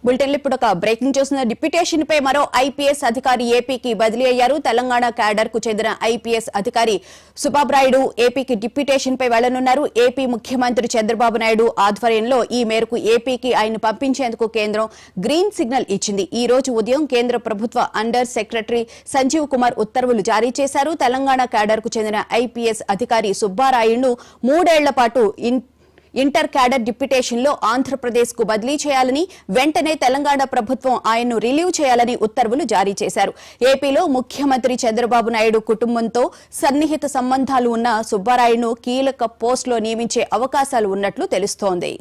బులెటిన్లో ఇప్పుడు ఒక బ్రేకింగ్ చూస్తున్న డిప్యూటేషన్ పై మరో ఐపీఎస్ అధికారి ఏపీకి బదిలీ అయ్యారు. తెలంగాణ క్యాడర్ కు చెందిన ఐపీఎస్ అధికారి సుబాబ్రాయుడు ఏపీకి డిప్యూటేషన్ పై వెళ్లనున్నారు. ఏపీ ముఖ్యమంత్రి చంద్రబాబు నాయుడు ఆధ్వర్యంలో ఈ మేరకు ఏపీకి ఆయన పంపించేందుకు కేంద్రం గ్రీన్ సిగ్నల్ ఇచ్చింది. ఈ రోజు ఉదయం కేంద్ర ప్రభుత్వ అండర్ సెక్రటరీ సంజీవ్ కుమార్ ఉత్తర్వులు జారీ చేశారు. తెలంగాణ క్యాడర్ కు చెందిన ఐపీఎస్ అధికారి సుబ్బారాయుడును 3 ఏళ్ల పాటు ఇంటర్ క్యాడర్ డిప్యూటేషన్ లో ఆంధ్రప్రదేశ్ కు బదిలీ చేయాలని, వెంటనే తెలంగాణ ప్రభుత్వం ఆయన్ను రిలీవ్ చేయాలని ఉత్తర్వులు జారీ చేశారు. ఏపీలో ముఖ్యమంత్రి చంద్రబాబు నాయుడు కుటుంబంతో సన్నిహిత సంబంధాలు ఉన్న సుబ్బారాయుడును కీలక పోస్టులో నియమించే అవకాశాలు ఉన్నట్లు తెలుస్తోంది.